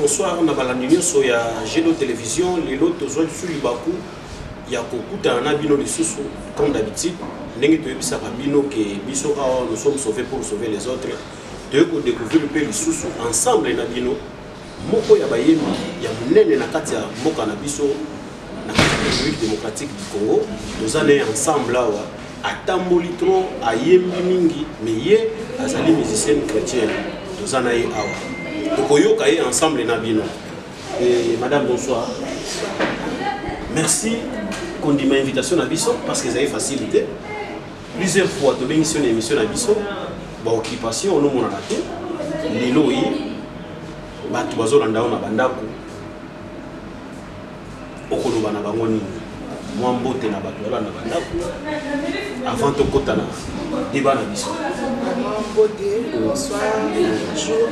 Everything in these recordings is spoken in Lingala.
bonsoir, on a balandini sur ya Gédo Télévision, les lots sur le Bakou, il y a beaucoup d'anabino de sous comme d'habitude. Nous sommes sauvés pour sauver les autres. De découvrir le pays sous ensemble nabino. Moko ya bayemi ya munene na kati ya moka na biso na République démocratique du Congo. Nous allons ensemble là atamboli trop ayembi mingi mais ye azali musicienne chrétienne. Nous allons awa. Tokoyoka ye ensemble nabino. Et madame bonsoir. Merci qu'on dit ma invitation à biso parce que ça est facilité. Plusieurs fois de l'émission à biso, ba occupation no mona raté. Lelo yi batu bazolanda na bandako okoloba na bango nini mwa mbote na batu balanda bandako avant de kota na débat na biso mwa mbote bonsoir bonjour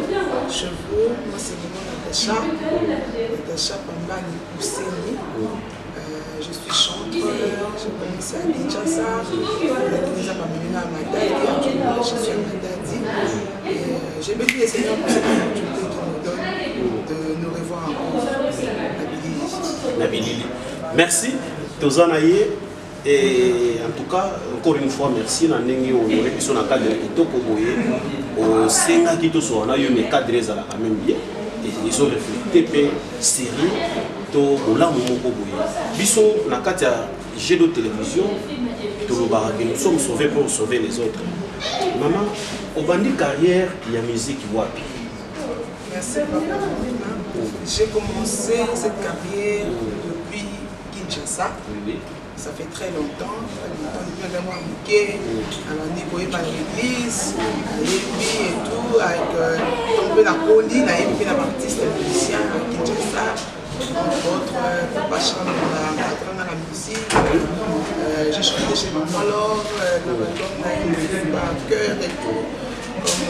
je vous moi c'est Natacha Pambani Pousseni. Je suis chanteur, j'ai commencé à Kinshasa, je suis à Matadi. J'ai béni les seigneurs pour cette opportunité qui nous donne de nous revoir encore. Nabilili. Merci, Tozanaye. Et en tout cas, encore une fois, merci. Nous avons honoré que son cadre est au Sénat qui tous on a eu mes cadres à même bien. Et ils ont reflété série. Biso na kati ya Gédo Télévision, nous sommes sauvés pour sauver les autres. Maman, au bandi carrière, il y a musique wapi. Merci papa. J'ai commencé cette carrière depuis Kinshasa. Ça fait très longtemps. Depuis un mois bouquet, alors on par l'église, et tout, avec un peu la colline, et puis l'artiste musicien à Kinshasa. Entre autres, Papa Charles dans la musique. J'ai chanté chez Maman Laure, dans l'album par cœur et tout. Comme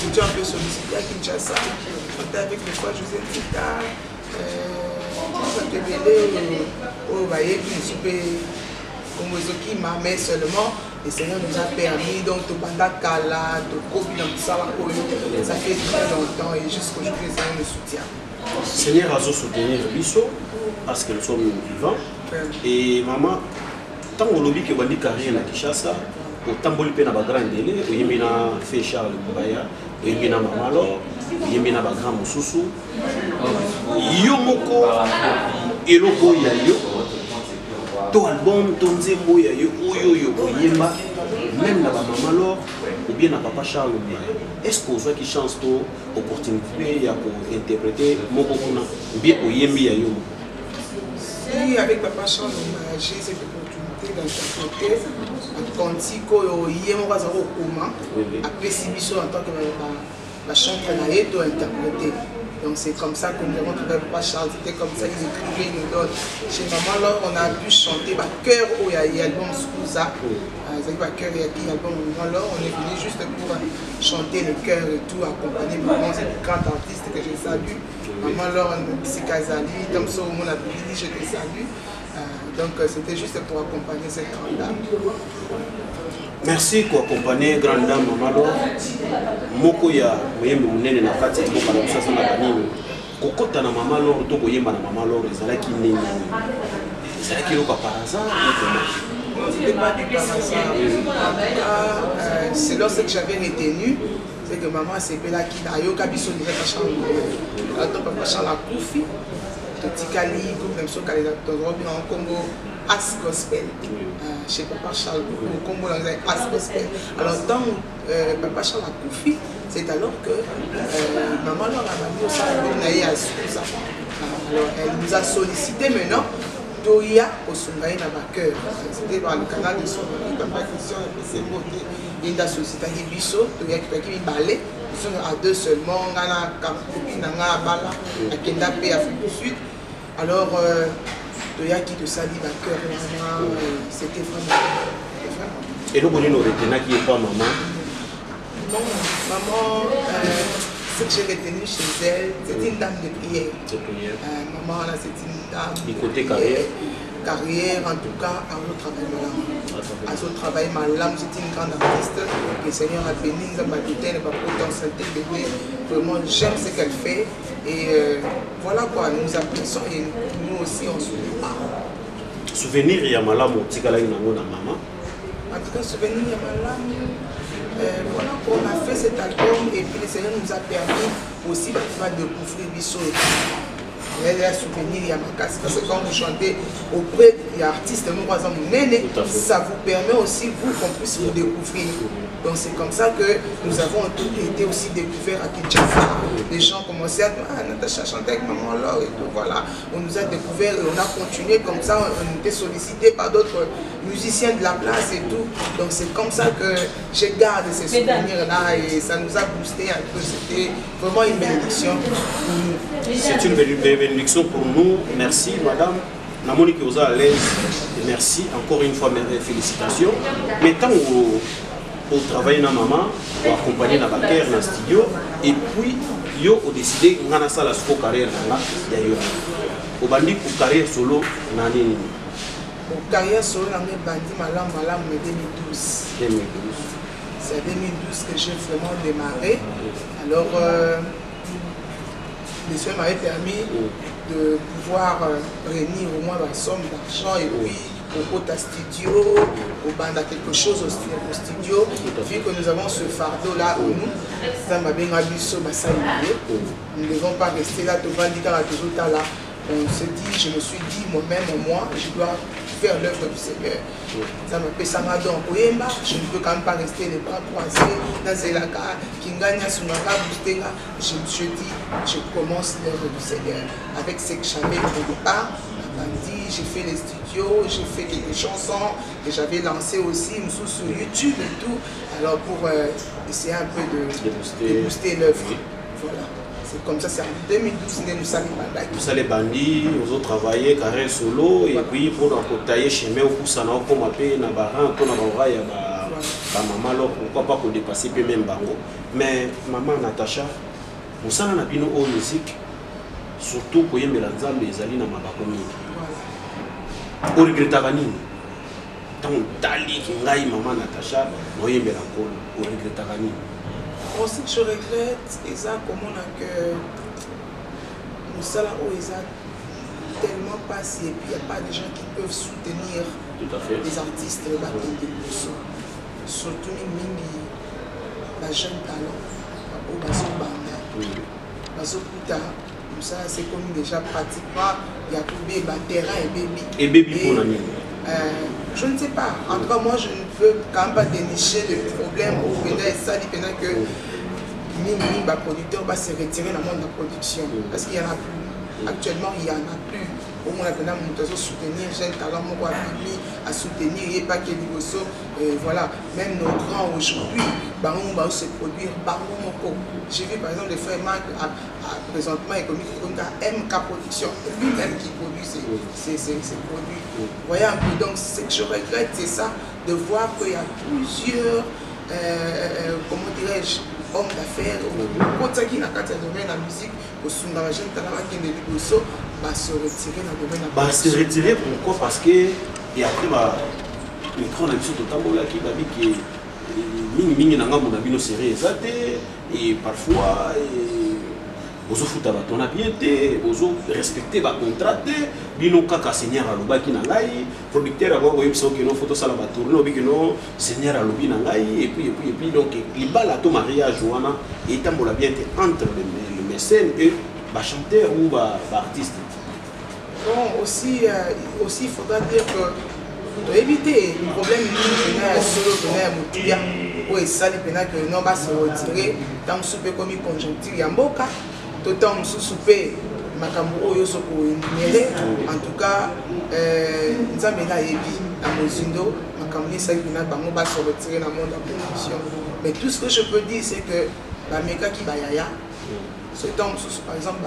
j'étais un peu sollicité à Kinshasa. Je chantais avec le frère José Tita. Je chantais au Baye, puis je suis comme Ozoki, mais seulement. Le Seigneur nous a permis, donc au Bandakala, de Kobi, ça fait très longtemps et jusqu'aujourd'hui, le Seigneur nous soutient. Seigneur a soutenir Bisso parce que nous sommes vivants. Et maman, tant que lobby que bandi carrière na Kinshasa, autant boli pe na ba grand délai, o yembi na fait Charles Bouraya, o yembi na Mama Laure, o yembi na ba grand Mosusu. Yo moko eloko ya yo. To album to nzembo ya yo oyo yemba même na ba Mama Laure ou bien na Papa Charles Bouraya. Est-ce que vous avez une chance d'opportunité pour interpréter Moko Kuna ou bien au Yembi à Yomo? Si avec Papa Charles, j'ai cette opportunité d'interpréter quand Tiko Yemo Razaro Kuma, après Sibiso en tant que chanteur naïe doit interpréter. Donc c'est comme ça que nous avons trouvé Papa Charles, c'était comme ça qu'ils écrivaient, ils nous donnent. Chez Maman Laure, on a pu chanter cœur au album Skouza. Cœur et album Maman Laure, on est venu juste pour chanter le cœur et tout, accompagner Maman, c'est une grande artiste que je salue. Maman Laure, c'est Kazali, comme ça au monde a dit, je te salue. Donc c'était juste pour accompagner cette grande dame. Merci pour accompagner grande dame Maman Laure. Moko ya moyembe munene na kati ya mboka na biso na banini. Kokota na Maman Laure to koyemba na Maman Laure ezalaki nini? Ezalaki loka par hasard ou c'était pas du par hasard. C'est lorsque j'avais retenu, c'est que maman s'est appelée là qui a eu Kabiso déjà Papa Charles. Alors Papa Charles a Koufi, Tikali, comme même ça qu'elle est en Congo, As Gospel. Chez Papa Charles, au Congo, on a As Gospel. Alors tant Papa Charles a Koufi, c'est alors que maman leur a mis au salon à ça. Alors elle nous a sollicité maintenant. Toya Osungaï na cœur. C'était dans le canal de son mari, Papa Christian, c'est beau. Il y a une société qui est biso, Toya qui est balai. Ils sont à deux seulement, on a la copine, on a la bala, à Kenda P, Afrique du Sud. Alors, Toya qui te salit na cœur, c'était vraiment. Et nous, on a qui est pas maman. Non, maman. Ce que j'ai retenu chez elle, c'est une dame de prière. Maman, là, c'est une dame. Du côté carrière. carrière, en tout cas, à notre travail malam. À notre travail malam, c'est une grande artiste que le Seigneur a béni, nous a battuté, nous a potentialité bébé. Vraiment, j'aime ce qu'elle fait. Et voilà quoi, nous apprécions et nous aussi on se prépare. Souvenir, il y a malam au Tigala Inango na maman. En tout cas, souvenir, il y a malam. Voilà qu'on a fait cet album et puis le Seigneur nous a permis aussi de découvrir Bissot. Il y a souvenir, il y a ma casse. Parce que quand vous chantez auprès des artistes, nous voisins, ça vous permet aussi, vous, qu'on puisse vous découvrir. Donc c'est comme ça que nous avons été aussi découverts à Kinshasa. Les gens commençaient à dire, ah, Natacha chantait avec maman Laure et tout, voilà. On nous a découvert et on a continué comme ça, on était sollicité par d'autres musiciens de la place et tout. Donc c'est comme ça que je garde ces souvenirs-là et ça nous a boosté un peu. C'était vraiment une bénédiction pour nous. C'est une bénédiction pour nous. Merci madame. Namoni qui vous a à l'aise. Merci encore une fois, mes félicitations. Mais tant au travail na maman, pour accompagner la backer dans le studio, et puis yo a décidé de faire la carrière là, au bandi pour carrière solo nani. Pour carrière solo nani bandi malam 2012. C'est en 2012 que j'ai vraiment démarré. Alors le Seigneur m'avait permis de pouvoir réunir au moins la somme d'argent et puis au Kota Studio, au Banda quelque chose au studio, vu que nous avons ce fardeau là où nous, nous ne devons pas rester là devant là. On se dit, je me suis dit moi-même, moi, je dois faire l'œuvre du Seigneur. Ça m'a fait ça donc, je ne peux quand même pas rester les bras croisés dans Zelaka, qui gagne à Sunaka, je me suis dit, je commence l'œuvre du Seigneur avec ce que j'avais au départ. J'ai fait les studios, j'ai fait quelques chansons et j'avais lancé aussi sur YouTube et tout, alors pour essayer un peu de booster l'œuvre. Voilà. C'est comme ça, c'est en 2012 que nous sommes bandits. Vous allez bandits, vous avez travaillé carrière solo et puis pour tailler chemin au Poussana, comme appelé Nabaran, pour Nabaran, il y a maman, alors pourquoi pas qu'on dépasse même Bango. Mais maman Natacha, vous avez une musique, surtout pour y avoir les alliés dans ma bakomi. Au regrettant nini tant tali qui ngai maman Natacha noyembe la col au regrettant nini aussi je regrette ça comme on a que nous sala o eza tellement passé et puis il n'y a pas de gens qui peuvent soutenir les artistes surtout les jeunes talents au baso banda baso puta. Ça c'est comme déjà pratiquement il y a tout terrain et baby pour l'année. Je ne sais pas. En tout cas, moi je ne peux quand même pas dénicher le problème au Bénin ça dit que Mimi, producteur, va se retirer dans le monde de la production parce qu'il n'y en a plus. Actuellement, il n'y en a plus. Au moins, on a soutenir jeune talent, à soutenir, et pas que voilà, même nos grands aujourd'hui, on va se produire par nous. J'ai vu par exemple le frère Marc présentement économique MK Production, lui-même qui produit ses produits. Vous voyez un peu, donc ce que je regrette, c'est ça, de voir qu'il y a plusieurs, comment dirais-je, hommes d'affaires, qui n'a qu'à domaine la musique, au Sundarajin, qui est de va se retirer dans le domaine de la musique. Se retirer pourquoi? Parce que, et après, le grand émission de Tambola qui m'a dit que Mini n'a pas mon série et parfois, aux autres on a bien été, aux autres respecter va contrater, bino kaka seigneur à l'obaki nangai, producteur à voir où ils sont qui nos photos à la tournée, ou bien non seigneur à l'obi nangai, et puis donc les balles à ton mariage Joana et Tambola bien été entre le mécène et le chanteur ou l'artiste. Bon, aussi il faudra dire que pour éviter le problème de ça dépend que non va se retirer tant que souper comme conjoncture yamboka tout temps souper makambo oyo so ko énumérer en tout cas nzambe na yebi na mozindo makambo ça qui na bango va se retirer dans le monde de la production. Mais tout ce que je peux dire c'est que la méga qui bayaya ce temps par exemple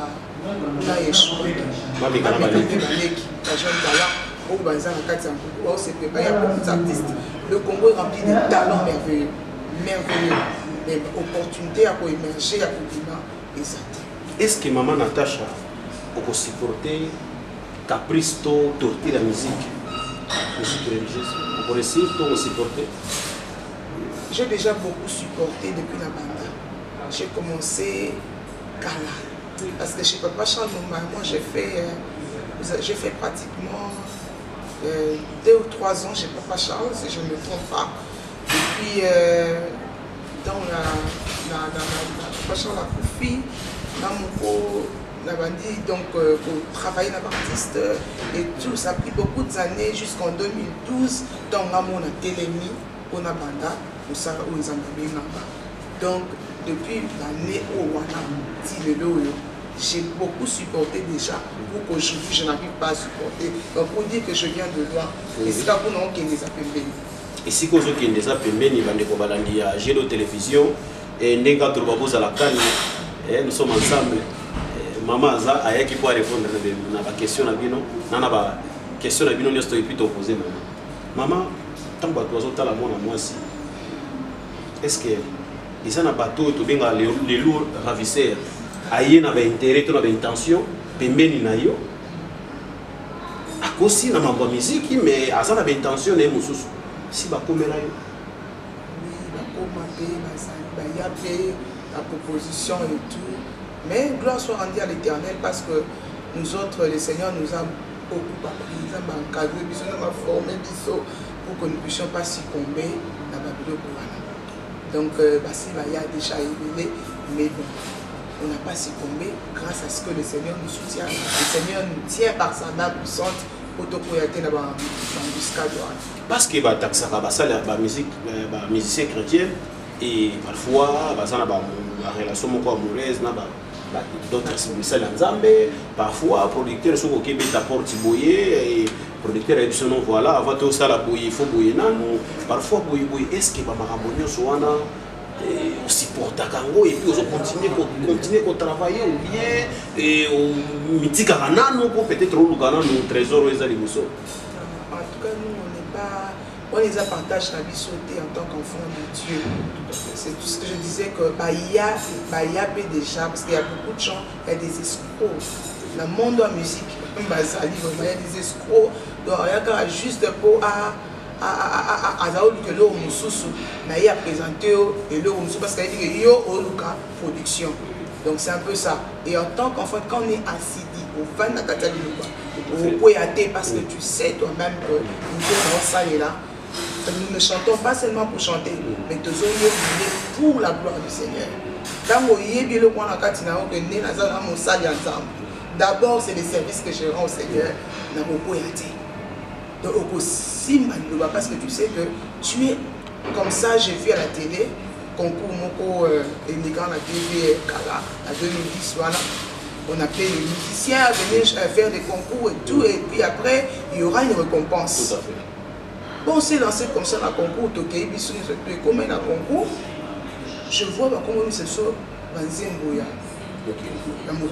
on a échoué le Congo est rempli de talents merveilleux, mais opportunités à émerger à Koubina et ça. Est-ce que maman Natacha peut supporter caprice, tortue la musique religieuse. Vous connaissez, vous supportez? J'ai déjà beaucoup supporté depuis la banda. J'ai commencé Kala. Parce que chez Papa Charles, moi j'ai fait pratiquement 2 ou 3 ans chez Papa Charles, si je ne me trompe pas. Et puis, dans Papa Charles, la Koufi, donc pour travailler dans l'artiste et tout, ça a pris beaucoup d'années jusqu'en 2012. Donc, on a télémi, on a banda, pour ça, où ils ont mis donc, depuis l'année où on a dit le j'ai beaucoup supporté déjà, pour qu'aujourd'hui je n'arrive pas à supporter. Donc pour dire que je viens de loin, et c'est là pour nous qui les appelle. Et si vous avez des appels, il y a Gélo Télévision, et Nenga Tourbabouz à la canne, nous sommes ensemble. Maman Aza a qui peut répondre à la question, la question de Bino, je plutôt posée. Maman, tant que tu as la moi aussi, est-ce que ils ont un bateau, les lourds ravisseurs? Aïe n'a pas intérêt, n'a pas intention, pembeni na yo. À cause si na mambo musique, mais à ça n'a pas intention na mususu. Si ba komela yo. Oui, ba komate, ba yape, la proposition et tout. Mais gloire soit rendue à l'Éternel parce que nous autres, le Seigneur nous a beaucoup appris, nous a encadré, nous a formé pour que nous ne puissions pas succomber à Babylone. Donc, si il y a déjà élevé, mais bon. On n'a pas succombé grâce à ce que le Seigneur nous soutient. Le Seigneur nous tient par sa main puissante pour te projeter dans l'embuscade. Parce que la musique, les musiciens chrétiens, et parfois, la relation amoureuse, d'autres musiciens ensemble, parfois, producteurs sont au Québec d'apporter boyer, et producteurs sont voilà, avant tout ça, il faut boyer. Parfois, boyer, est-ce que Bamarambonia soit on supporte Kango et puis on continue à travailler ou bien et on mythique à Ranano pour peut-être au trésor ou les aliments. En tout cas, nous, on n'est pas. On les a partagé la vie sautée en tant qu'enfant de Dieu. C'est tout ce que je disais que il y a déjà, parce qu'il y a beaucoup de gens, il y a des escrocs. Dans le monde de la musique, il y a des escrocs. Donc, il y a juste pour que l'eau moussou mais a présenté et l'eau moussou parce qu'il y a yo oluka production. Donc c'est un peu ça. Et en tant qu'enfant, quand on est assidé au fan de Catalina, au poyaté parce que tu sais toi-même que nous sommes ça et là, nous ne chantons pas seulement pour chanter, mais nous sommes pour la gloire du Seigneur. D'abord, c'est les services que je rends au Seigneur dans mon poyaté. Donc, parce que tu sais que tu es comme ça, j'ai vu à la télé, concours Moko Eligan, la TV Kala, à 2010, voilà. On appelait les musiciens à venir faire des concours et tout, et puis après, il y aura une récompense. Tout à fait. Bon, on s'est lancé comme ça dans le concours, Tokei, Bissou, comme un concours, je vois comment c'est ça, Banzemboya.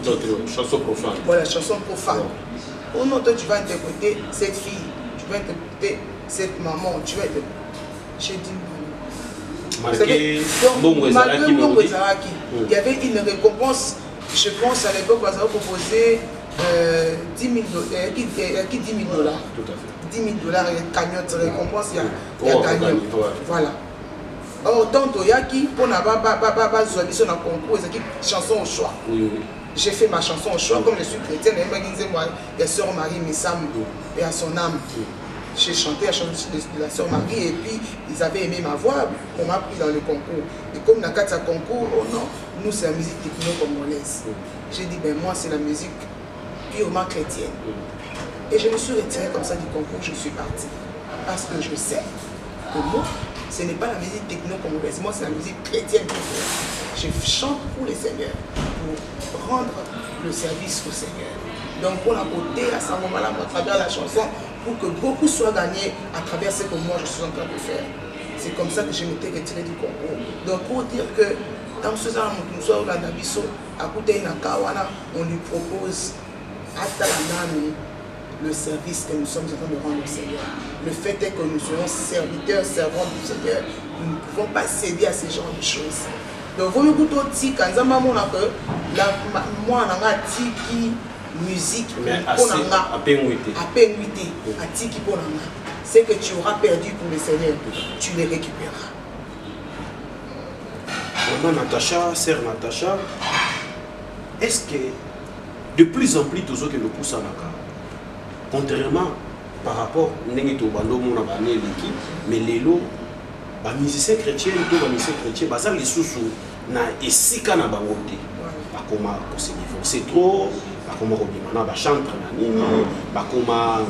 D'autres chansons profanes. Voilà, chanson profane. Oh non, toi tu vas interpréter cette fille. Tu vas interpréter cette maman, tu vas interpréter. J'ai dit Marqué Bongo Zaraki. Il y avait une récompense, je pense à l'époque, on a proposé 10 000 $. Qui 10 000 $? Tout à fait. 10 000 $, il y a cagnotte, récompense, il y a gagnant. Voilà. Or, tant Toyaki, pour n'a pas sur un concours, c'est chanson au choix. J'ai fait ma chanson au choix, comme je suis chrétienne, il y a Sœur Marie Missam et à son âme. J'ai chanté la chanson de la Sœur Marie et puis ils avaient aimé ma voix, on m'a pris dans le concours. Et comme dans le concours, oh non, nous c'est la musique techno-congolaise. J'ai dit, ben moi c'est la musique purement chrétienne. Et je me suis retirée comme ça du concours, je suis partie. Parce que je sais que moi, ce n'est pas la musique techno-congolaise, moi c'est la musique chrétienne que je chante pour les seigneurs, pour rendre le service au Seigneur. Donc pour la beauté à ce moment-là, à travers la chanson, pour que beaucoup soient gagnés à travers ce que moi je suis en train de faire. C'est comme ça que je m'étais retiré du concours. Donc pour dire que dans ce genre nous sommes dans Nabiso, à côté de Nakawana, on lui propose à Talanami le service que nous sommes en train de rendre au Seigneur. Le fait est que nous serons serviteurs, servants du Seigneur. Nous ne pouvons pas céder à ce genre de choses. Donc, vous me dites aussi, quand moi, on a tiki musique à Penguité. Ce que tu auras perdu pour le Seigneur, tu les récupéreras. Maman Natacha, sœur Natacha, est-ce que de plus en plus, tous ceux qui nous poussent à Naka, contrairement par rapport à l'équipe, mais les lots, les musiciens chrétiens, les musiciens chrétiens, les sous-sous, et si quand on a bangoté, comment se divorcer trop, comment on chanter, comment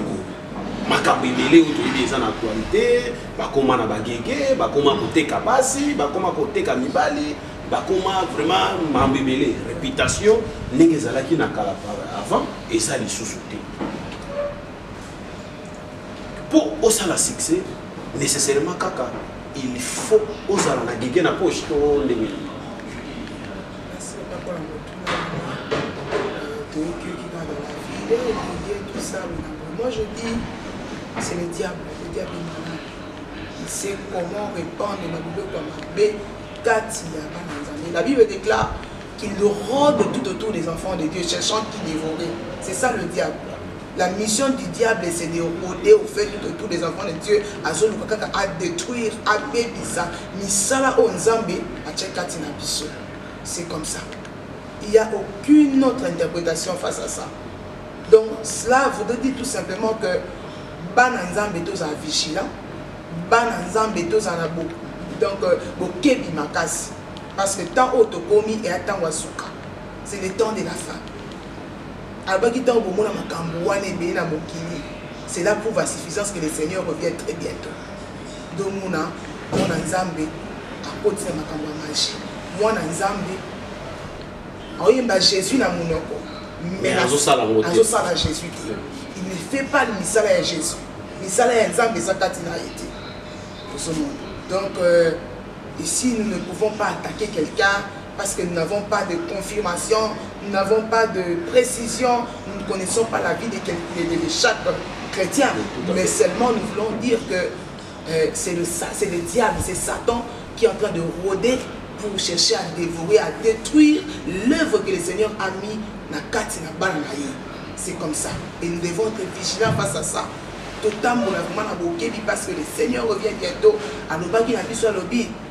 makambo ebele otoyebi eza na actualité, bakoma na bagege, bakoma koteka basi, bakoma koteka mibali, bakoma vraiment mambo ebele, réputation ndenge ezalaki na kala avant eza lisusu te. Pour osala succès, nécessairement kaka, il faut osala na gege na poche to ndenge. Moi je dis, c'est le diable est malade. Il sait comment répandre la Bible comme la Bible déclare qu'il rôde tout autour des enfants de Dieu, cherchant qui dévorer. C'est ça le diable. La mission du diable, c'est de rôder au fait tout autour des enfants de Dieu, à détruire, à bébisa. Misala o nzambe, à tchekatina biso. C'est comme ça. Il n'y a aucune autre interprétation face à ça. Donc cela voudrait dire tout simplement que Bananzambe est vigilant, Bananzambe est donc bokebi makasi. Parce que tant otokomi et tant wasuka, c'est le temps de la fin. C'est là pour la suffisance que le Seigneur revient très bientôt. Donc mon Nzambe à côté de ma magie. Mon Nzambe oyemba Jésus na monoko. Mais à Jésus. Il ne fait pas le misala à Jésus. Misala à Nzambe Zakatina été pour ce monde. Donc ici nous ne pouvons pas attaquer quelqu'un parce que nous n'avons pas de confirmation, nous n'avons pas de précision, nous ne connaissons pas la vie de chaque chrétien. Mais seulement nous voulons dire que c'est le diable, c'est Satan qui est en train de rôder pour chercher à dévorer, à détruire l'œuvre que le Seigneur a mis dans la carte. C'est comme ça. Et nous devons être vigilants face à ça. Parce que le Seigneur revient bientôt.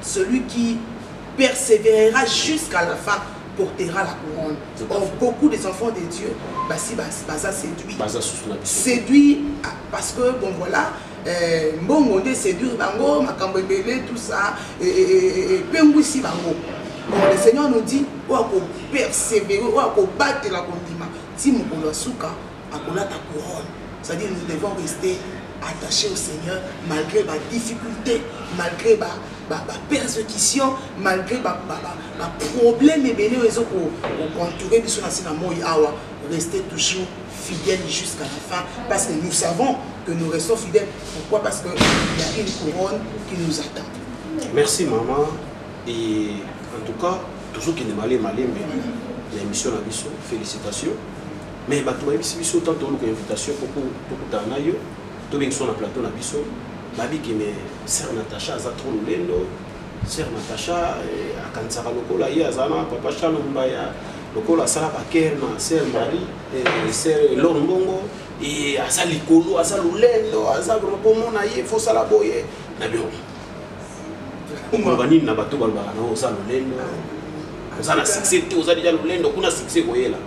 Celui qui persévérera jusqu'à la fin portera la couronne. Or, beaucoup des enfants de Dieu, séduit parce que, bon voilà, bon, séduire bango, makambebele, tout ça, et pengouissi bango. Bon, le Seigneur nous dit, on va persévérer, on va battre la condiment. Si nous voulons souka, à ta couronne. C'est-à-dire nous devons rester attachés au Seigneur malgré ma difficulté, malgré ma persécution, malgré ma problème et béni pour entourer rester toujours fidèles jusqu'à la fin parce que nous savons que nous restons fidèles. Pourquoi? Parce qu'il y a une couronne qui nous attend. Merci maman et en tout cas toujours qui n'est malé mais l'émission a biso félicitations. Mais bah tu as biso tant de invitation pour t'anayo tout bien sur le plateau na biso babi qui me sœur Natacha za trop lendo sœur Natacha a kansaka lokola ya azana papa chano mbaya lokola sala baker na sœur Marie et sœur Lombongo et asa likolo asa lendo asa pour mona ye faut sala boye na bio on va ni na bato balbara na asa lendo asa na succès tu asa déjà lendo kuna succès koyela.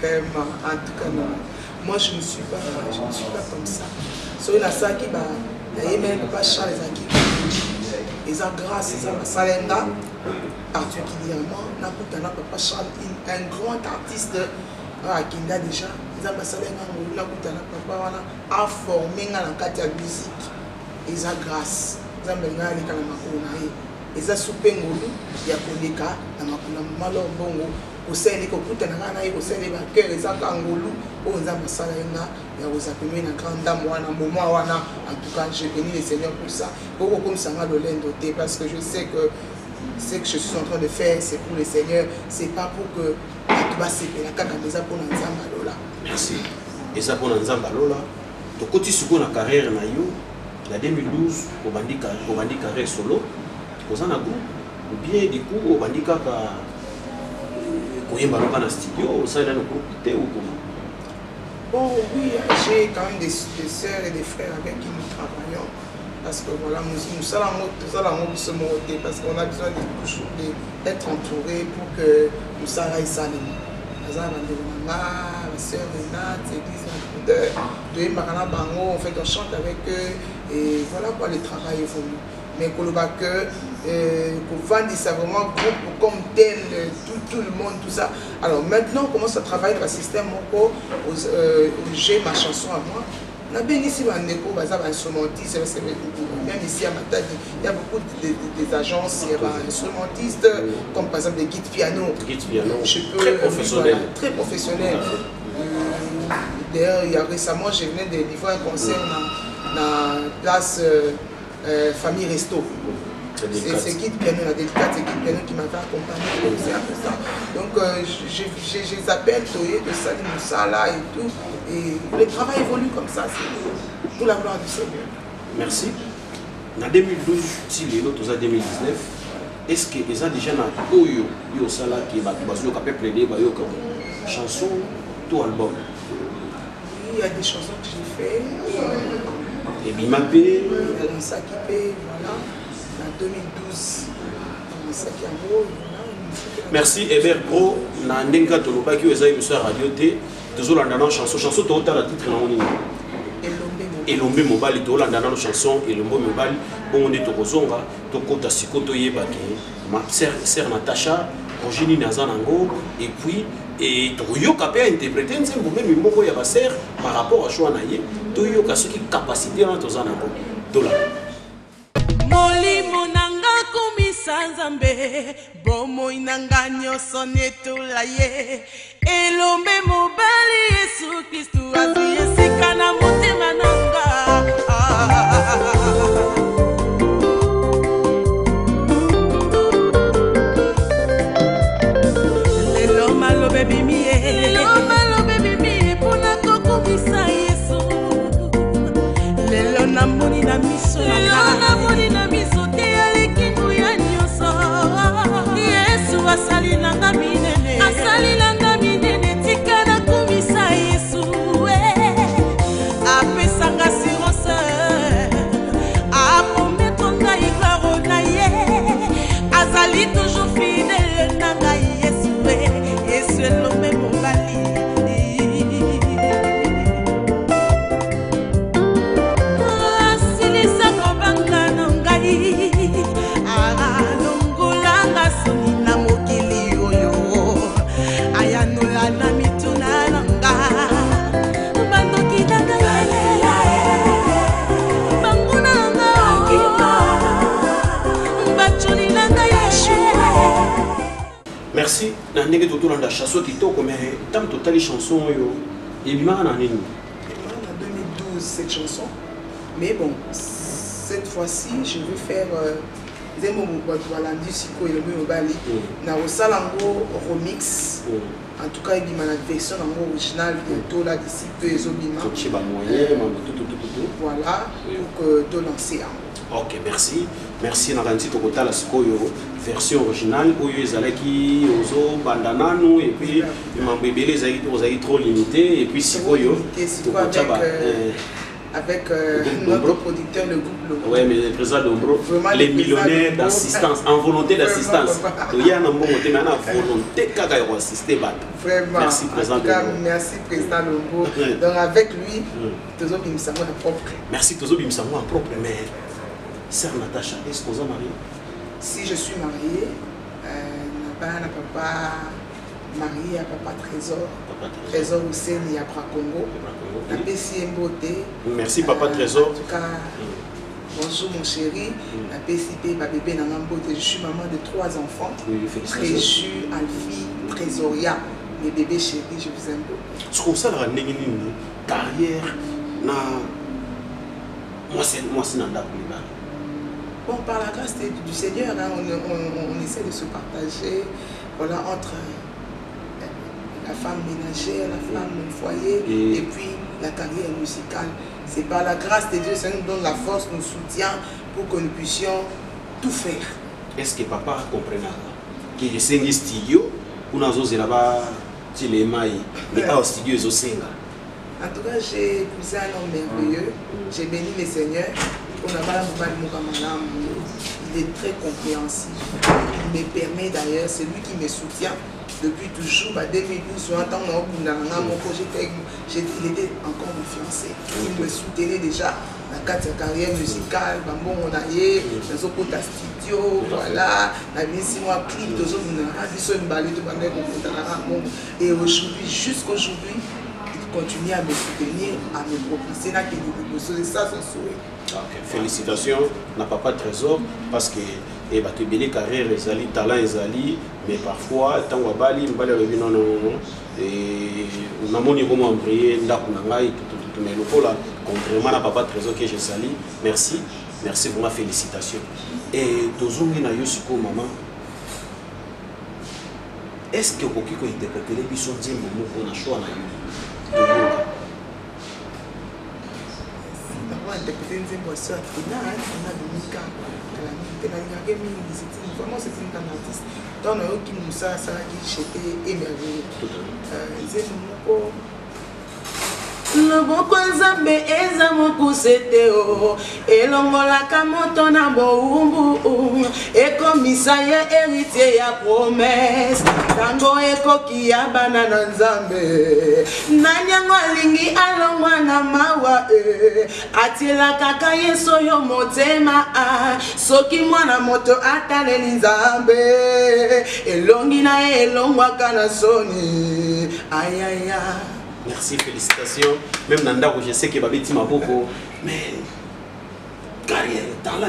Vraiment, en tout cas, non. Moi je ne suis pas comme ça. Sur la saki, pas Charles ils ont grâce, ils ont Salenga, particulièrement, Papa Charles, un grand artiste à Kinda déjà, ils ont Salenga, Papa a formé dans la musique, ils ont grâce, ils ont ils ont soupé ngolu, il y a Koleka, dans ma malo bongo. Au sein de au sein de ma cœur, ils ont angolu, aux Amasalenga, et aux appelés na grande dame, en tout cas, je bénis le Seigneur pour ça. Pour comme ça, parce que je sais que ce que je suis en train de faire, c'est pour le Seigneur, c'est pas pour que tu vas se faire la caca pour Nzambalola. Merci. Et ça pour Nzambalola, tu continues la carrière na yo, la 2012, au bandi carrière solo, aux en agou, ou bien du coup, au bandi kaka. Oyemba loka na studio, ça il a nos groupes ou comment? Bon, oui, j'ai quand même des sœurs et des frères avec qui nous travaillons. Parce que voilà, nous sommes ce côté parce qu'on a besoin d'être entourés pour que nous soyons salis. Ma soeur Renate, on fait on chante avec eux et voilà quoi le travail évolue. Mais qu'on le vendre ça vraiment groupe comme tel, tout le monde, tout ça. Alors maintenant on commence à travailler dans le système j'ai ma chanson à moi. On a bien ici même ici à Matadi, il y a beaucoup d'agences, il y a des instrumentistes, comme par exemple des guides piano. Très professionnels. Très professionnels. D'ailleurs, récemment, je venais de livrer un concert dans la place Famille Resto. C'est guide piano, la délicate, c'est guide piano qui m'avait accompagné. C'est un peu ça. Donc, je les appelle, Toye, de Salim Moussala et tout. Et le travail évolue comme ça, c'est pour la gloire du Seigneur. Merci. En 2012, si les autres en 2019, est-ce que les gens déjà dans Oyo, yo sala qui va plaider comme chanson, tout album? Il y a des chansons que j'ai fait. Et Bimapé. Voilà. En 2012, merci Hébert Pro. Na ndenga toloba ki oza émission radio té. Tozolanda na chanson to la titre na oni. Elombe mobali to landa na chanson Elombe mobali bon on est to kozonga to kota sikoto yeba ke ma sœur Natacha Rogini Nazanango et puis et to yoka pe interpréter nzembo même moko ya ba sœur par rapport à choix na ye to yoka ce qui capacité na tozanango dola molimo nanga kumisa nzambe bomo inanga nyoso netula ye elombe mobali Yesu Kristu asi esika na motema nanga lelo malobe bimie pona kokumisa Yesu lelo namoni na miso te alekingu ya nyonso Yesu asali nanga minene tika na kumisa Yesu apesanga sirose apromettre ngai gloire na ye azali toujours fidèle na ngai Yesu elombe mobali merci. Na ndenge autour de la chanson qui toko mais tant total chanson yo et bima na nini. En 2012 cette chanson. Mais bon, cette fois-ci, je vais faire des mots voilà du siko et le mobali. Na osalango remix. En tout cas, il y a une version originale bientôt là d'ici peu et zobima. Voilà pour que de lancer. Ok, merci. Merci Naranti Tokota la Sikoyo version originale où ils allaient qui ozo bandanano et puis ils m'ont bébé les aïe trop limité et puis Sikoyo avec notre producteur le groupe Lombro. Oui, mais le président Lombro, les millionnaires d'assistance, en volonté d'assistance. Il y a un bon côté, mais en volonté d'assister. Vraiment. Merci président Lombro. Merci président Lombro. Donc avec lui, Tozo Bimsango en propre. Merci Tozo Bimsango en propre, mais sœur Natacha, est-ce que vous êtes mariée? Si je suis mariée, n'a papa marié à papa Trésor. Trésor Hussein et à Congo. Merci papa Trésor. En tout cas, bonjour mon chéri. La PCP, ma bébé Nangambote. Je suis maman de 3 enfants. Tréju, Alfie, Trésoria. Mes bébés chéris, je vous aime beaucoup. Ce qu'on sait, une carrière, moi c'est Nanda. Bon, par la grâce du Seigneur, hein, on essaie de se partager voilà, entre la femme ménagère, la femme au foyer et puis la carrière musicale. C'est par la grâce de Dieu, ça nous donne la force, nous soutient pour que nous puissions tout faire. Est-ce que papa comprend que c'est un studio où nous avons là-bas, mais au studio, ils ont En tout cas, j'ai épousé un homme merveilleux. J'ai béni les seigneurs. Il est très compréhensif. Il me permet d'ailleurs, c'est lui qui me soutient depuis toujours. 2012, il était encore mon fiancé. Il me soutenait déjà dans la carrière musicale. Studio, voilà. Et aujourd'hui, jusqu'aujourd'hui, continuer à me soutenir, à me propulser. C'est ça son souhait. Okay. Félicitations, n'a pas trésor parce que tu as une carrière, un talent, mais parfois, tant que Bali, non. Et on a mon niveau membrier, mais le là, contrairement à papa trésor que je salue, merci vraiment, félicitations. Et Tozungi na Yosiko, maman, est-ce que vous pouvez interpréter les choses de maman qu'on a choisi? Interpréter une voix vraiment c'est une grande artiste. Dans le qui nous a j'étais émerveillé. Loboko nzambe eza mokusete o elongolaka moto na boumbu ekomisa ye héritier ya promesse tango ekoki ya bana na nzambe nanyango alingi alongwa na mawa atielaka ka yesu oyo motema soki mwana moto ataleli nzambe elongi na ye elongwaka na soni ayaya. Merci, félicitations. Même Nanda, je sais que Babeti m'a beaucoup, mais carrière, talent,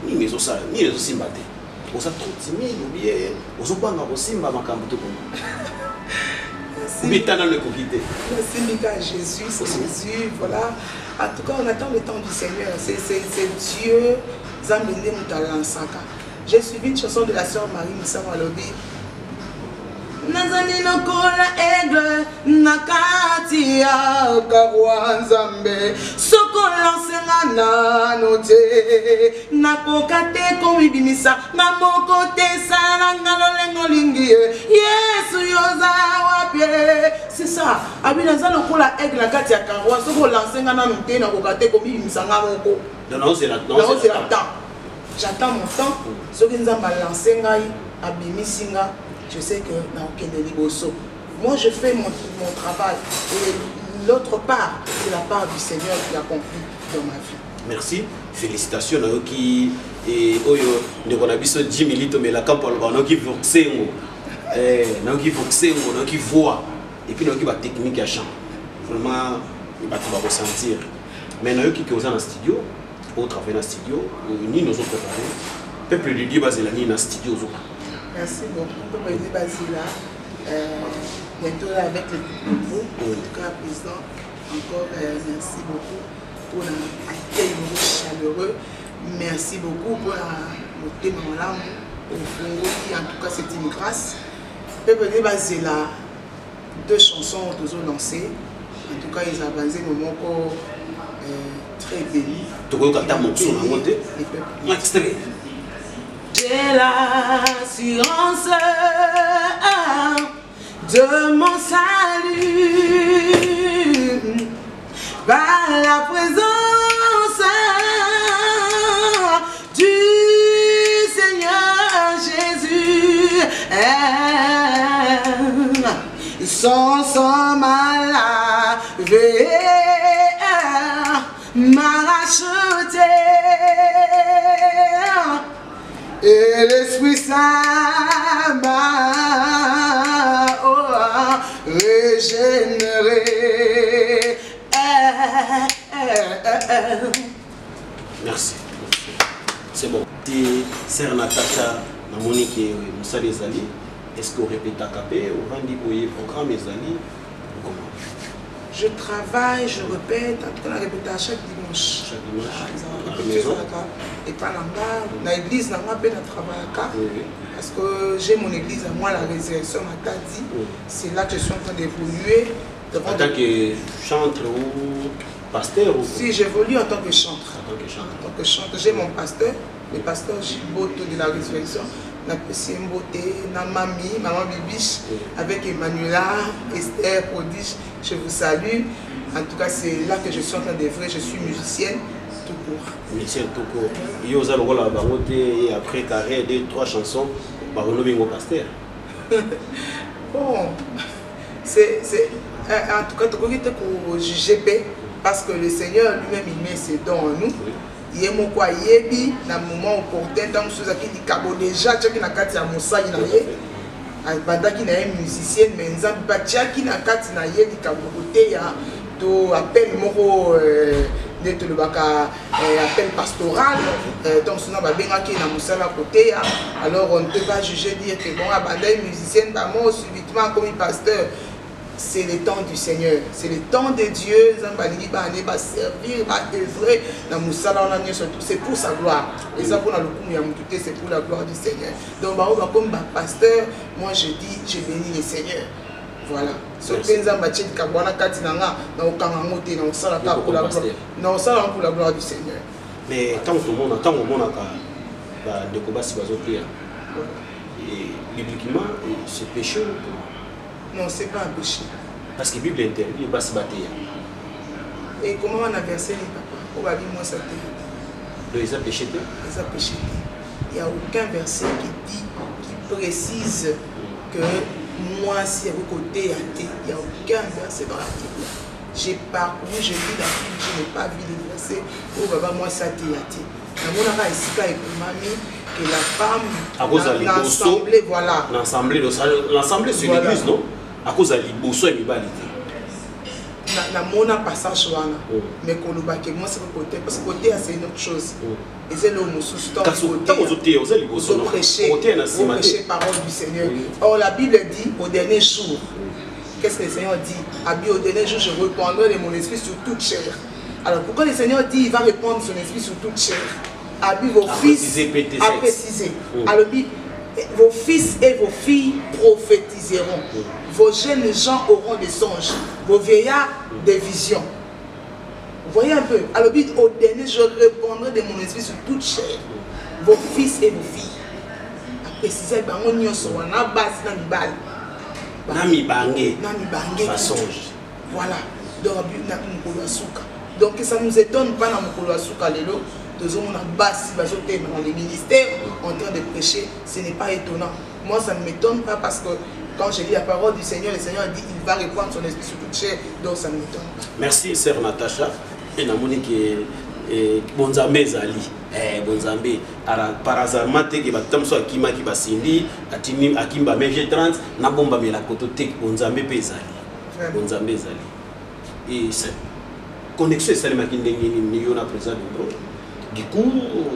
ni les autres, ni les autres simbaté. On s'est trop timide, ou bien, on s'est pas encore simba ma cambuto comme Merci Mika, Jésus, c'est Jésus, voilà. En tout cas, on attend le temps du Seigneur. C'est Dieu, Zambéné Moutalansaka. J'ai suivi une chanson de la sœur Marie Moussa Walobi. Nazani lokola aigle nakati ya karwa nzambe soko lansenga nano te nakoka te komibimisa na moko te sala nga lolengo lingi Yesu yoza wapie. C'est ça, abi naza lokola aigle nakati ya karwa soko lansenga nano te nakoka te komibimisa nga moko. Non, c'est la temps. J'attends mon temps. Soki nzamba lansenga abimisinga. Je sais que dans aucun liboso. Moi, je fais mon travail. Et l'autre part, c'est la part du Seigneur qui accomplit dans ma vie. Merci. Félicitations. Naoki et Oyo, nous avons 10 minutes, mais la campagne, nous avons voxé, nous voix. Et puis nous avons technique à chant. Vraiment, il va tout ressentir. Mais nous avons dans le studio, au travail dans le studio, ni nous autres préparés. Peuple de Dieu, basé dans le studio. Merci beaucoup pour me dire bientôt avec le nouveau, en tout cas président, encore merci beaucoup pour l'accueil chaleureux, merci beaucoup pour le thème en langue, en tout cas c'est une grâce. Peuple de Basila, 2 chansons qu'ils ont lancées, en tout cas ils ont avancé un moment très béni. Tu vois quand tu as mon son à monter? J'ai l'assurance de mon salut par la présence du Seigneur Jésus. Son sang m'a lavé, m'a racheté. Et l'Esprit Saint m'a régénéré. Merci. C'est bon. Sœur Natacha, Monique et Moussa Zali, est-ce que vous répétez à Capé ou rendez vous programme les amis? Comment? Je travaille, je répète, en tout cas, on répète à chaque dimanche. Chaque dimanche. Et pas là-bas, dans l'église, on a peine à travailler. Parce que j'ai mon église à moi, la résurrection m'a dit. C'est là que je suis en train d'évoluer. En tant que chantre ou pasteur ou... Si, j'évolue en tant que chantre. En tant que chantre. En tant que chantre. J'ai mon pasteur, le pasteur Gilboto de la résurrection. na Pessie Mboté, na Mamie, Maman Bibiche, avec Emmanuela, Esther, Prodige, je vous salue. En tout cas, c'est là que je suis en train d'œuvrer, je suis musicienne tout court. Musicienne tout court. Il y a la barote et après carré 2-3 chansons, Barono Bingo Pasteur. Bon, c'est en tout cas, tu peux pour juger parce que le Seigneur lui-même il met ses dons en nous. Il y a mon quoi yebi dans le moment opportun dans ce qui dit cabo déjà tu as kati ya mosali na ye banda qui na musicienne mais nzambi ba qui na kati na ye di cabo côté ya to appel moko de te le baka appel pastoral donc sinon ba benga qui na mosala côté ya alors on ne peut pas juger dire que bon banda musicienne ba moi subitement comme pasteur. C'est le temps du Seigneur, c'est le temps de Dieu. Zambali va servir, va œuvrer dans Moussala, c'est pour sa gloire. Et ça pour le c'est pour la gloire du Seigneur. Donc comme pasteur, moi je dis, je bénis le Seigneur. Voilà. Ce que nous avons dit, pour la gloire du Seigneur. Mais tant que monde a des combats si bibliquement, c'est péché. Non, ce n'est pas un péché. Parce que la Bible interdit, il va se battre. Et comment on a versé les papas? On va dire moi ça te. Ils ont péché. Ils ont péché. Il n'y a aucun verset qui précise que moi, si à vos côtés, il n'y a aucun verset dans la Bible. J'ai parcouru, j'ai lu la Bible, je n'ai pas vu les versets. Oh, papa, moi ça te yate. Dans mon ici, avec mamie, que la femme, l'assemblée, voilà. L'assemblée sur l'église, non? À cause de l'Ibosso et l'Ibalité. Na mona passage wana mais koloba ke moi c'est côté parce que côté c'est une autre chose et c'est le musu vous prêchez parole du Seigneur. Or la Bible dit au dernier jour, qu'est-ce que le Seigneur dit? Au dernier jour je répandrai de mon esprit sur toute chair. Alors pourquoi le Seigneur dit il va répandre son esprit sur toute chair? Vos fils à préciser. Alors vos fils et vos filles prophétiseront. Vos jeunes gens auront des songes. Vos vieillards des visions. Vous voyez un peu. Alors au dernier, je répondrai de mon esprit sur toute chair. Vos fils et vos filles. À préciser, on y a base dans le bal. Nami bangé. Voilà. Donc ça ne nous étonne pas dans mon Asuka Lelo. Dans les ministères en train de prêcher, ce n'est pas étonnant. Moi, ça ne m'étonne pas parce que quand je lis la parole du Seigneur, le Seigneur dit qu'il va répandre son esprit sur toute chair, donc ça ne m'étonne pas. Merci, sœur Natacha. Et Namonique Bonzambe Zali. Bonzambe. Par hasard, Mate qui va tomber Akima qui va s'indi, Akimba Mege 30, Nabomba Mela Kototek, Bonzambe Zali. Bonzambe Zali. Et c'est connexion, c'est le maquin de la présence de Bro. Du coup,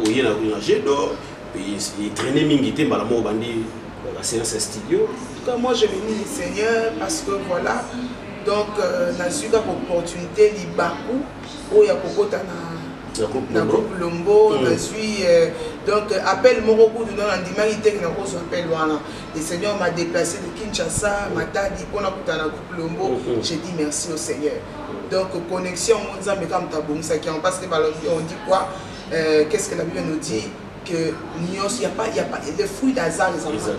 il y a un jet d'or, il traînait Mingité, Malamo Bandi, la séance studio. En tout cas, moi je bénis le Seigneur parce que voilà, donc, dans une opportunité, il y a beaucoup, où il y a beaucoup de groupe Lombo, donc appel Moroko de l'Andimarité qui n'a pas appel Wana. Le Seigneur m'a déplacé de Kinshasa, m'a dit pour la groupe Lombo, j'ai dit merci au Seigneur. Donc connexion, on dit parce que on dit quoi? Qu'est-ce que la Bible nous dit? Que il n'y a pas de fruits d'hasard les enfants.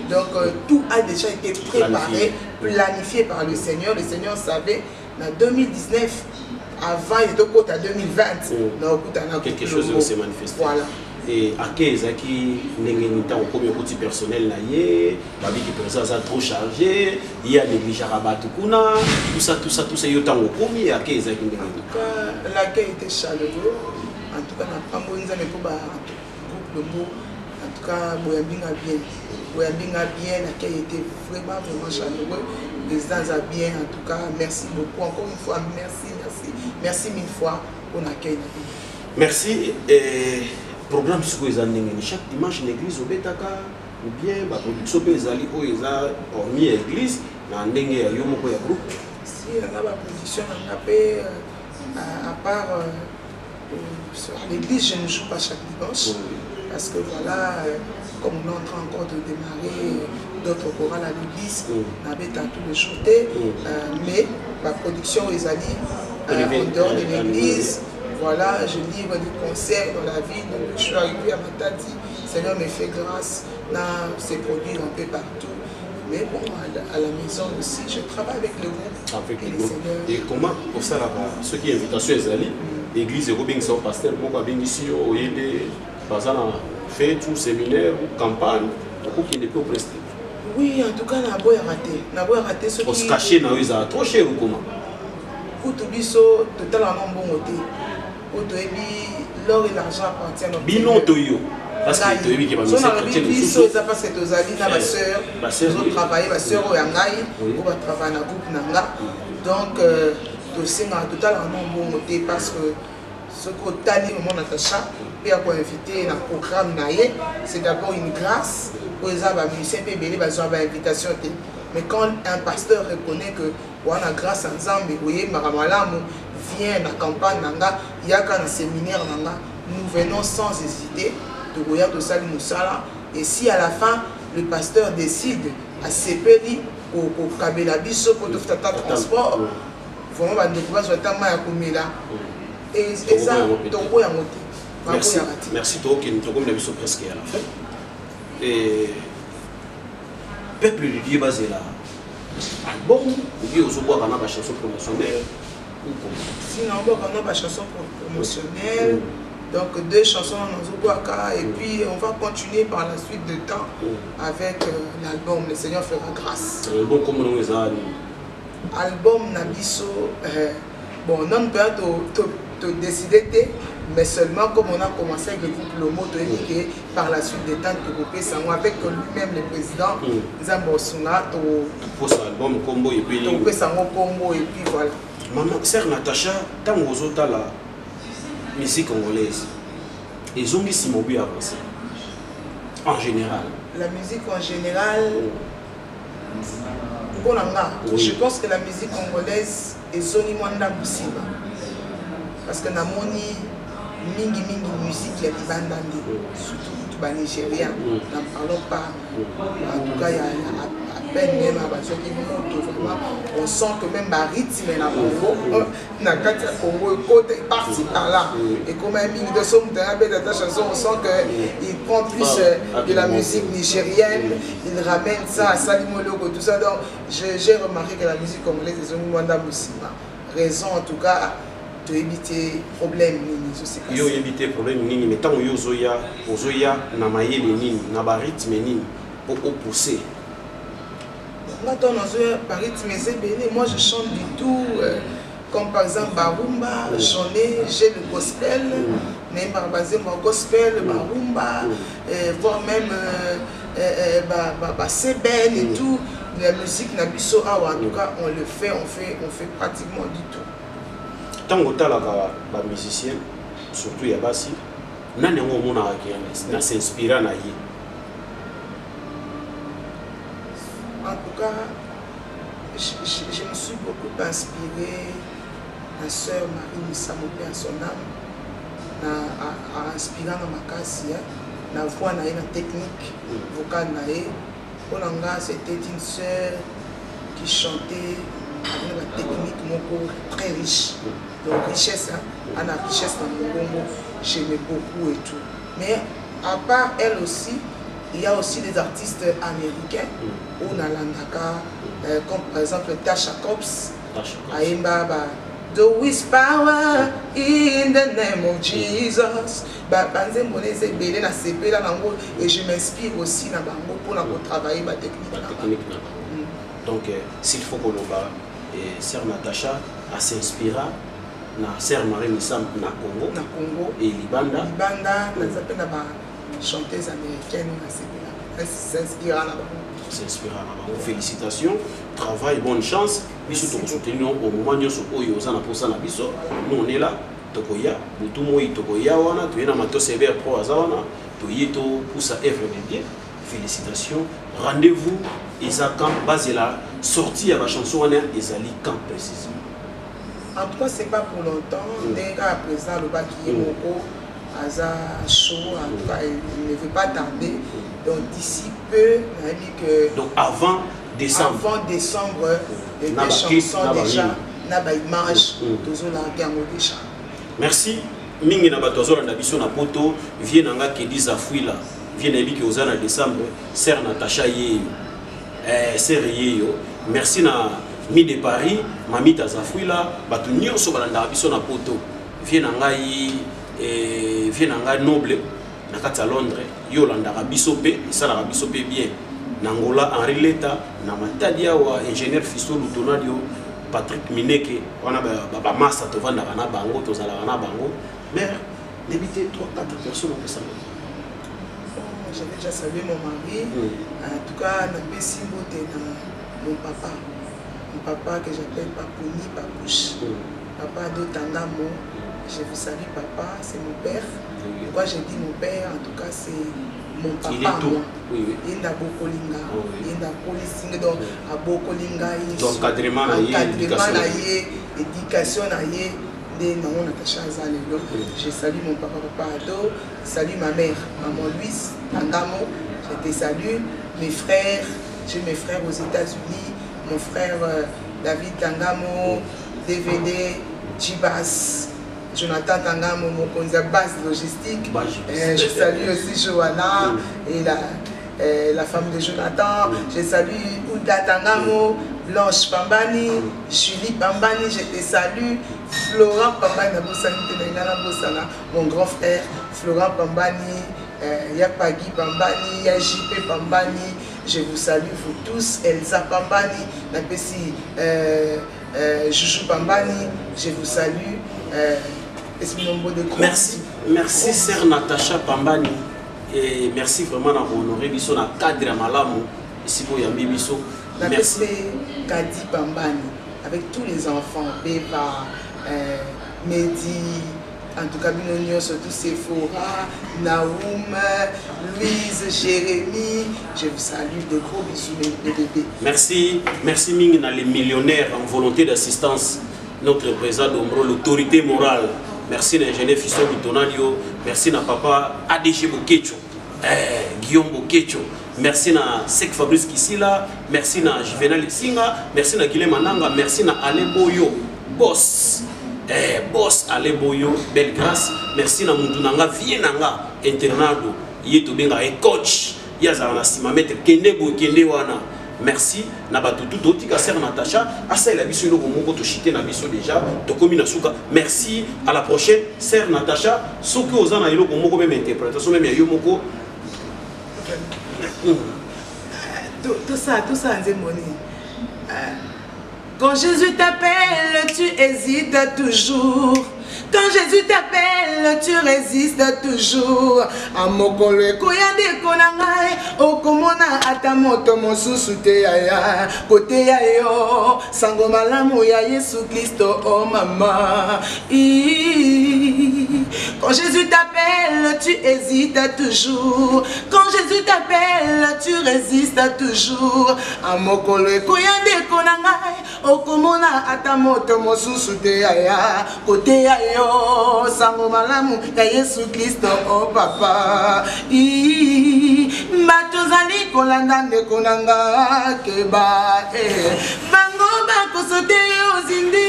Donc tout a déjà été préparé, planifié par le Seigneur. Le Seigneur savait en 2019, avant il était au à 2020. Quelque chose s'est manifesté. Voilà. Et à quel qui n'est au premier petit personnel là, la vie qui présente ça trop chargé, il y a négligé à tout ça, il y a autant au premier à quel qui en tout cas, l'accueil était chaleureux. En tout cas, on n'a pas besoin de groupe Lombo. En tout cas, Boyambinga bien. Boyambinga bien, l'accueil était vraiment chaleureux. Les gens a bien. En tout cas, merci beaucoup. Encore une fois, merci mille fois pour l'accueil. Merci. Programme sur les années, chaque dimanche l'église au Betaka ou bien la production des alliés où ils ont hormis l'église dans l'année à Yomoko ya groupe. Si on a la production on a fait à part l'église je ne joue pas chaque dimanche parce que voilà comme on est en train encore de démarrer d'autres chorales à l'église on avait dans tous les jours mais la production des alliés en dehors de l'église. Voilà, je livre des concerts dans la ville, donc je suis arrivé à Matadi, le Seigneur me fait grâce. c'est produit un peu partout. Mais bon, à la maison aussi, je travaille avec le groupe. Avec le groupe. Et comment, pour ça, ceux qui invitent l'église et Robin sont pasteurs, pourquoi bien ici, au Yédé, par exemple, fait tout séminaire, campagne, pour qu'il ne peut pas rester. Oui, en tout cas, on a beau rater. On se cacher dans les arbres, trop cher ou comment? Pour tout biso, totalement bon côté. Pour tout l'or et l'argent appartiennent au Binon Toyo. Parce que tu es qui va nous faire biso, ça parce que tu as dit ma sœur, nous travaillons, ma sœur au Yangaï, on va travailler dans le groupe Nanga. Donc, tu sais, on a totalement bon côté parce que ce que tu as dit, mon Natacha, et à quoi inviter dans le programme Naye, c'est d'abord une grâce. Pour les musiciens, ils ont une invitation. Mais quand un pasteur reconnaît que on a grâce ensemble, Maramalamu vient dans la campagne, il y a un séminaire, nous venons sans hésiter de regarder ça, et si à la fin, le pasteur décide à Sepeli, au Kabelabiso, pour faire un transport, vraiment, on va faire et ça, merci. Merci, toi, qui nous avons presque à la fin. Et le peuple de Dieu basé là. Album, ou bien aux autres, on a une chanson promotionnelle. Sinon, on a une chanson promotionnelle. Donc, 2 chansons dans Zoubouaka. Et puis, on va continuer par la suite de temps avec l'album Le Seigneur fera grâce. L'album, comment nous les avons? Album Nabiso. Bon, on peut décider, mais seulement comme on a commencé avec le groupe Lomo, et par la suite des temps de avec lui-même le président Zambo Sunga, pour cet album combo et puis voilà. Maman, sœur Natacha, tant aux autres la musique congolaise, ils ont mis si mobile avancé. En général. La musique en général, bon, je pense que la musique congolaise est zone Mwanda Boussiba. Parce que na moni mingi musique ya libanda surtout les Nigériens, n'en parlons pas. En tout cas, il y a à peine même on sent que même le rythme dans le Congo, côté parti par là. Et comme un mingi de son chanson, on sent qu'il prend plus de la musique nigérienne, il ramène ça à Salimologo, tout ça. Donc j'ai remarqué que la musique congolaise est une Mwanda Moussima. Raison en tout cas de éviter problème ni yo éviter problème ni mais tant yo zoya na mayele ni na ba rythme ni pour pousser là dans zoya par rythme c'est béni. Moi je chante du tout comme par exemple barumba, j'ai le gospel, même basé mon gospel, barumba, voire même seben et tout. La musique nabiso en tout cas on le fait, on fait pratiquement du tout. Tant que les musiciens, surtout Yabasi, nani yango mona na s'inspira na ye. En tout cas, je me suis beaucoup inspiré ma soeur Marie Missamopé à son âme, à inspirant dans ma casse, la voix na une technique vocale na ye. Olanga c'était une soeur qui chantait avec une technique très riche. Donc richesse, à la richesse dans mon Congo, j'aimais beaucoup et tout. Mais à part elle aussi, il y a aussi des artistes américains, comme par exemple Tasha Cobbs, Aimba, there is power in the name of Jesus. Et je m'inspire aussi dans Bango pour travailler ma technique. Donc, s'il faut qu'on le bat, Sœur Natacha s'inspira na Sœur Marie Missam na Congo et Libanda. Libanda, chanteuse américaine, s'inspira là-bas. Félicitations, travail, bonne chance. Nous sommes soutenus au moment où nous sommes nous on est là. Tokoya, Mutumoy Tokoya, wana, tu es dans ma sévère pro Azawana, tu y es pour sa œuvre de Dieu. Félicitations. Rendez-vous, Isa Camp, basé là, sortie à la chanson, Isali Camp précisément. En tout cas, ce n'est pas pour longtemps. Dès qu'à présent, le bac qui est Moko, Aza chaud, en tout cas, il ne veut pas tarder. Donc d'ici peu, on a dit que. Donc avant décembre. Avant décembre, les deux chansons déjà, Naba Image, toujours la gamme déjà. Merci. Mingi na batozo na biso na poto, vie nanga Kedi Zafouila. vient d'habiter aux années décembre, Sœur Natacha Yeyo. Sœur Yeyo, merci na mi de Paris, Mami Tazafouila, batu nyonso balanda biso na poto. Vient ngai noble na kati ya Londres, yo landaka biso pe, esalaka biso pe bien. Nangola Henri Leta, na matadi awa ingénieur Fisto Lutonadio, Patrick Mineke, wana ba massa tovandaka na bango, tozalaka na bango. Mère, débité 3-4 personnes au Pessamo. J'avais déjà salué mon mari. En tout cas, je suis mon papa. Mon papa que j'appelle Papouni Papouche. Papa d'Otangamo. Je vous salue papa, c'est mon père. Pourquoi j'ai dit mon père? En tout cas, c'est mon papa. Il est tout. Oui. Il est beaucoup linga. Il est beaucoup donc à beaucoup linga. Donc encadrement éducation je salue mon papa Ado, je salue ma mère, maman Louise, Tangamo, je te salue, mes frères, j'ai mes frères aux États-Unis, mon frère David Tangamo, DVD, Jibas, Jonathan Tangamo, mon conseiller base logistique, je salue aussi Johanna et la femme de Jonathan, je salue Ouda Tangamo, Blanche Pambani, Julie Pambani, je te salue, Florent Pambani, mon grand frère, Florent Pambani, Yapagi Pambani, JP Pambani, je vous salue vous tous, Elsa Pambani, Joujou Pambani, je vous salue. Merci, merci Sœur Natacha Pambani, et merci vraiment d'avoir honoré Bisso na cadre malamu, ici pour Yambi Bisso. Merci Kadi Pambani, avec tous les enfants, Beba, Mehdi, en tout cas Binonio, surtout Sephora, Naoum, Louise, Jérémy, je vous salue, de gros bisous les bébés. Merci, merci Ming, les millionnaires en volonté d'assistance, notre président d'Ombro, l'autorité morale. Merci l'ingénieur Fiston Butonadio, merci à papa ADG Bokecho, Guillaume Bokecho. Merci à Sek Fabrice Kisila, merci à Juvenal Singa, merci à Guilhem Mananga, merci à Ale Boyo, boss. Boss Ale Boyo, belle grâce. Merci à Mundunanga, Vienanga, internado, Yetobenga et coach. Yazana Simamete, Kendebo, Kendewana. Merci na batutu dotika Sœur Natacha, asa la biso loko moko to chité na biso déjà, to komi na suka. Merci, à la prochaine Sœur Natacha, soki ozana loko moko même interprétation même ya yo moko. Tout ça, Nzemoni. Quand Jésus t'appelle, tu hésites toujours. Quand Jésus t'appelle, tu résistes toujours. Amokole koyande konangai, okomona atamoto mosusu te yaya, kote yayo, sango malamu ya Yesu Kristo, oh mama. Quand Jésus t'appelle, tu hésites toujours. Quand Jésus t'appelle, tu résistes toujours. Amokole koyande konangai, okomona atamoto mosusu te yaya, kote yayo, sango malamu ya Yesu Kristo, oh papa. Batozali kolanda ndeko nanga keba, bango bakosote ozindi.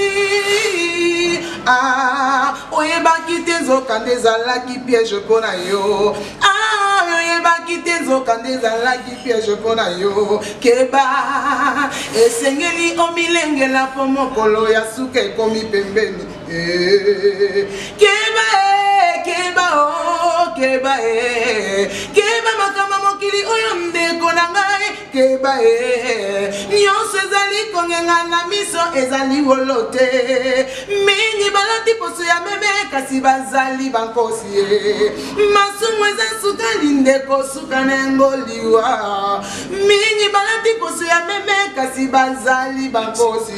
Oyebaki te zokande ezalaki piège mpona yo. Oyebaki te zokande ezalaki piège mpona yo. Keba esengeli omilengela po mokolo ya suka ekomi pembeni. Keba oh keba keba makama mokili oyo ndeko na ngai. Keba nyonso ezali kongenga na miso ezali wolote. Mingi balati poso ya meme kasi bazali bankosi. Masumu eza sukali ndeko suka nengoliwa. Mingi balati poso ya meme kasi bazali bankosi.